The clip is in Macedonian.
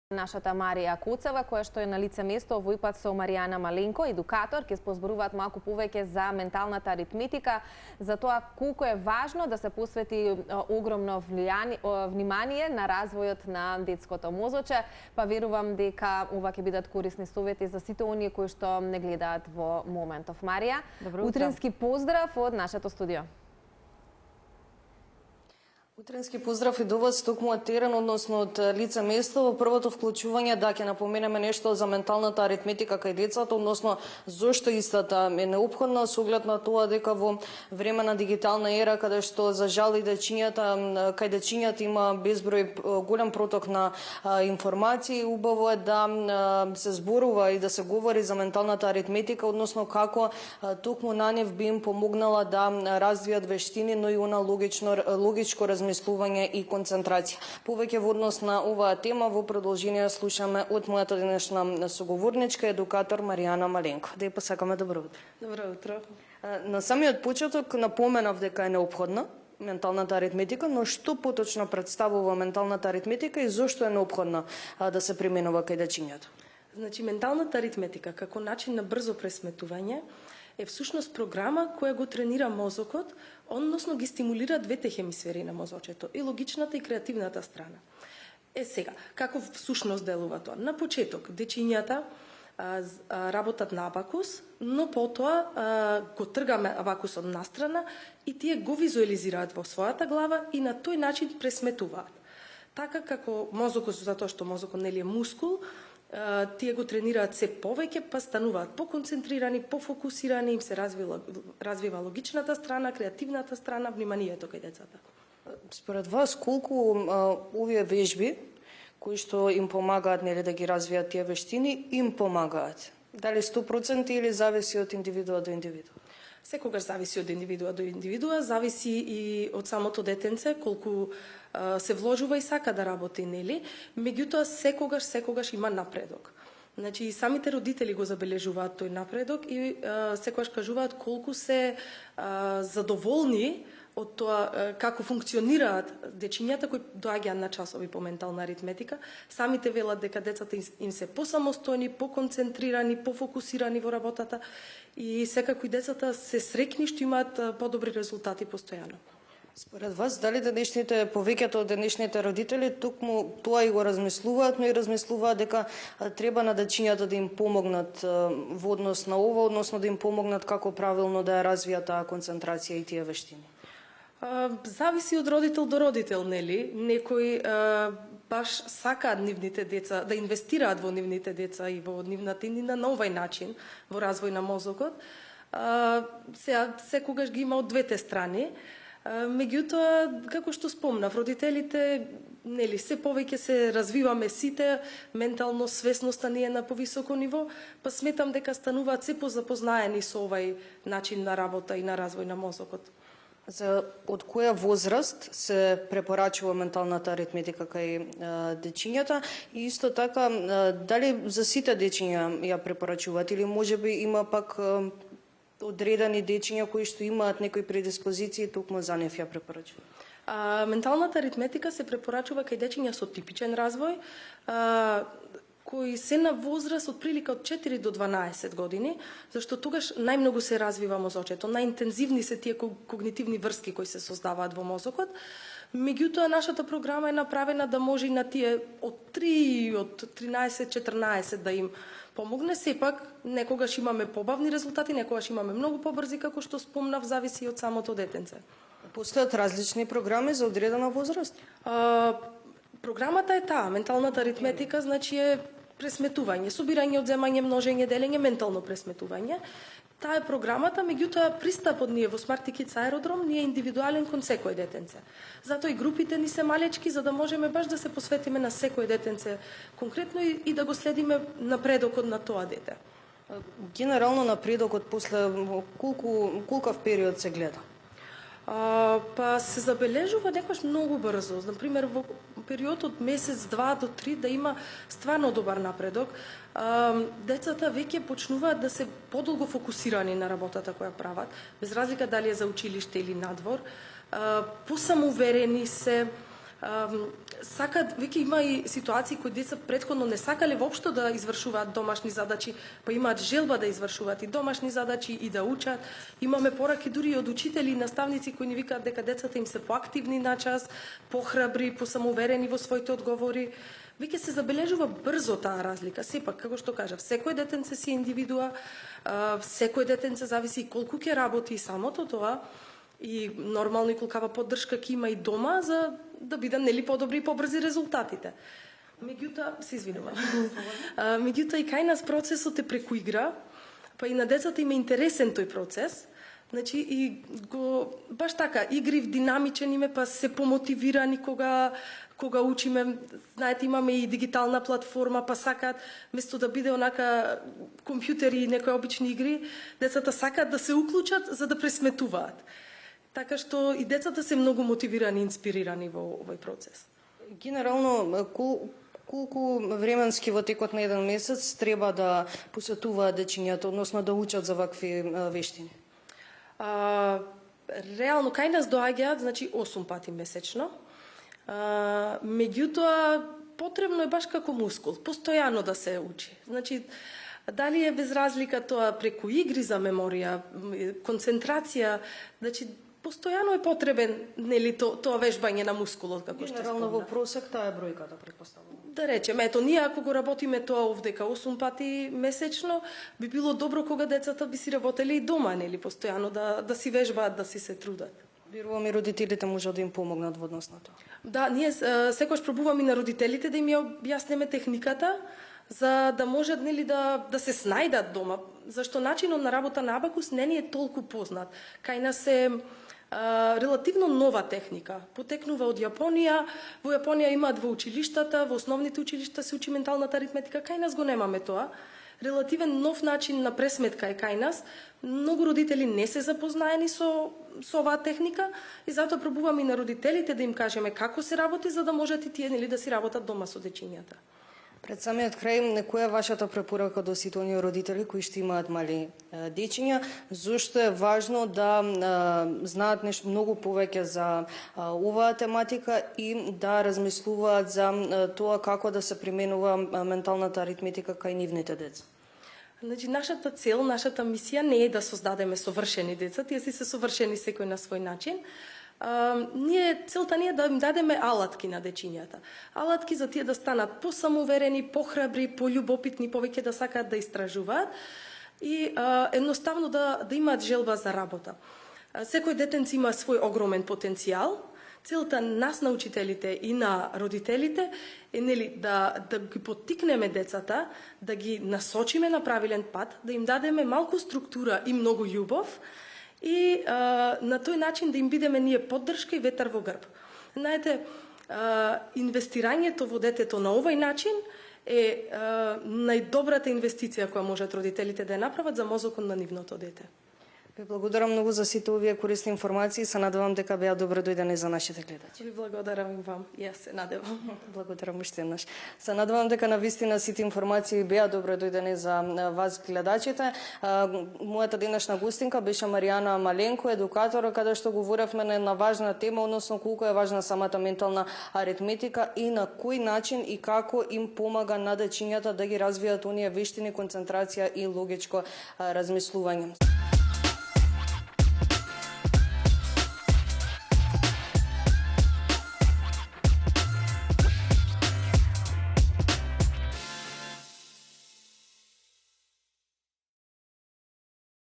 Нашата Марија Куцева, која што е на лице место овој пат со Маријана Маленко, едукатор, ќе спозборуваат малку повеќе за менталната аритметика, за тоа колку е важно да се посвети огромно внимание на развојот на детското мозоче, па верувам дека ова ќе бидат корисни совети за сите оние кои што не гледаат во моментов. Марија, утрински поздрав од нашето студио. Утрински поздрав и до вас токму од терен, односно од лице место. Во првото вклучување ќе напоменеме нешто за менталната аритметика кај децата, односно зошто истата е неопходна со оглед на тоа дека во време на дигитална ера, каде што за жал и кај дечињата има безброј голем проток на информации, убаво е да се зборува и да се говори за менталната аритметика, односно како токму на нив би им помогнала да развијат вештини, но и она логичко размислување и концентрација. Повеќе во однос на оваа тема во продолжение слушаме од мојата денешна соговорничка, едукатор Маријана Маленко. Да ја посакаме добро утро. Добро утро. На самиот почеток напоменав дека е неопходна менталната аритметика, но што поточно представува менталната аритметика и зошто е неопходна да се применува кај дечињата? Значи, менталната аритметика како начин на брзо пресметување е всушност програма која го тренира мозокот, односно ги стимулира двете хемисфери на мозочето, и логичната и креативната страна. Сега, како всушност делува тоа? На почеток, дечињата работат на абакус, но потоа го тргаме абакусот настрана и тие го визуализираат во својата глава и на тој начин пресметуваат. Така како мозокот, затоа што мозокот нели е мускул, тие го тренираат се повеќе, па стануваат поконцентрирани, пофокусирани, им се развива логичната страна, креативната страна, вниманието кај децата. Според вас, колку овие вежби кои што им помагаат нели да ги развијат тие вештини, им помагаат? Дали 100% или зависи од индивидуа до индивидуа? Секогаш зависи од индивидуа до индивидуа, зависи и од самото детенце, колку се вложува и сака да работи, нели? Меѓутоа, секогаш има напредок. Значи, и самите родители го забележуваат тој напредок и секогаш кажуваат колку се задоволни од тоа како функционираат дечињата кои доаѓаат на часови по ментална аритметика. Самите велат дека децата им се посамостојни, поконцентрирани, пофокусирани во работата и секако и децата се среќни што имаат подобри резултати постојано. Според вас, дали повеќето од денешните родители токму тоа и го размислуваат, но и размислуваат дека треба на дечињата да им помогнат во однос на ова, односно да им помогнат како правилно да ја развијат таа концентрација и тие вештини? Зависи од родител до родител, нели? Некои баш сакаат нивните деца, да инвестираат во нивните деца и во нивната иднина на овај начин, во развој на мозокот. Секогаш ги има од двете страни. Меѓутоа, како што спомнав, родителите, нели, се повеќе се развиваме сите, ментално свесноста ни е на повисоко ниво, па сметам дека стануваат се позапознаени со овај начин на работа и на развој на мозокот. Од која возраст се препорачува менталната аритметика кај дечињата и исто така дали за сите дечиња ја препорачуваат или можеби има пак одредени дечиња кои што имаат некои предиспозиции токму за нив ја препорачуваат? Менталната аритметика се препорачува кај дечиња со типичен развој, кои се на возраст од прилика од 4 до 12 години, зашто тогаш најмногу се развива мозочето, најинтензивни се тие когнитивни врски кои се создаваат во мозокот. Меѓутоа, нашата програма е направена да може и на тие од 3, од 13-14 да им помогне. Сепак, некогаш имаме побавни резултати, некогаш имаме многу побрзи, како што спомнав, зависи од самото детенце. Постојат различни програми за одредена возраст? Програмата е таа, менталната аритметика, значи е пресметување, собирање, одземање, множење, делење, ментално пресметување. Таа е програмата, меѓутоа пристапот ние во Smarty Kids Аеродром ние е индивидуален кон секој детенце. Затоа и групите ни се малечки, за да можеме баш да се посветиме на секој детенце конкретно и да го следиме напредокот на тоа дете. Генерално напредокот после колкав период се гледа? Па се забележува некојаш многу брзо. Например, во период од месец, 2 до 3 да има стварно добар напредок. Децата веќе почнуваат да се подолго фокусирани на работата која прават, без разлика дали е за училиште или надвор. Посамоуверени се, сакат, веќе има и ситуации кои деца претходно не сакале воопшто да извршуваат домашни задачи, па имаат желба да извршуваат и домашни задачи и да учат. Имаме пораки дури од учители и наставници кои ни викаат дека децата им се поактивни на час, похрабри, посамоуверени во своите одговори. Веќе се забележува брзо таа разлика. Сепак, како што кажав, секој детенце си индивидуа, секој детенце зависи колку ќе работи и самото тоа, и нормално и колкава поддршка ќе има и дома за да бидат нели подобри и побрзи резултатите. Меѓутоа, се извинувам. Меѓутоа и кај нас процесот е преку игра, па и на децата им е интересен тој процес. Значи и го баш така игрив, динамичен име, па се помотивирани кога учиме. Знаете, имаме и дигитална платформа, па сакаат место да биде онака компјутери и некои обични игри, децата сакаат да се уклучат за да пресметуваат. Така што и децата се многу мотивирани и инспирирани во овој процес. Генерално, колку временски во текот на еден месец треба да посетуваат дечињата, односно да учат за вакви вештини? Реално кај нас доаѓаат, значи 8 пати месечно. Меѓутоа потребно е баш како мускул, постојано да се учи. Значи дали е без разлика тоа преку игри за меморија, концентрација, значи постојано е потребен нели тоа вежбање на мускулот како што спомнав. Генерално во просек таа е бројката, претпоставувам. Да речеме, ето ние ако го работиме тоа овдека 8 пати месечно, би било добро кога децата би си работеле и дома, нели, постојано да си вежбаат, да си се трудат. Верувам и родителите можат да им помогнат во однос на тоа. Да, ние секогаш пробуваме и на родителите да им ја објаснеме техниката, за да можат нели да се снајдат дома, зашто начинот на работа на абакус не ни е толку познат. Кај нас е релативно нова техника. Потекнува од Јапонија. Во Јапонија имаат во училиштата, во основните училишта се учи менталната аритметика. Кај нас го немаме тоа. Релативен нов начин на пресметка е кај нас. Многу родители не се запознаени со оваа техника и затоа пробуваме и на родителите да им кажеме како се работи, за да можат и тие нели да си работат дома со дечињата. Пред самиот крај, која е вашата препорака до сите оние родители кои што имаат мали дечиња, зошто е важно да знаат нешто многу повеќе за оваа тематика и да размислуваат за тоа како да се применува менталната аритметика кај нивните деца? Значи, нашата цел, нашата мисија не е да создадеме совршени деца, тие си се совршени секој на свој начин. Целта ни е да им дадеме алатки на дечињата. Алатки за тие да станат посамоуверени, похрабри, пољубопитни, повеќе да сакаат да истражуваат и едноставно да имаат желба за работа. Секој детенц има свој огромен потенцијал. Целта нас на учителите и на родителите е нели да ги поттикнеме децата, да ги насочиме на правилен пат, да им дадеме малку структура и многу љубов, и на тој начин да им бидеме ние поддршка и ветар во грб. Знаете, инвестирањето во детето на овој начин е најдобрата инвестиција која можат родителите да ја направат за мозокот на нивното дете. Ви благодарам многу за сите овие корисни информации. Се надевам дека беа добро дојдени за нашите гледачи. Ви благодарам и вам. Јас се надевам. Благодарам уште еднаш. Се надевам дека навистина сите информации беа добро дојдени за вас гледачите. Мојата денешна гостинка беше Маријана Маленко, едукатор, каде што говоревме на една важна тема, односно колку е важна самата ментална аритметика и на кој начин и како им помага на дечињата да ги развијат оние вештини, концентрација и логичко размислување.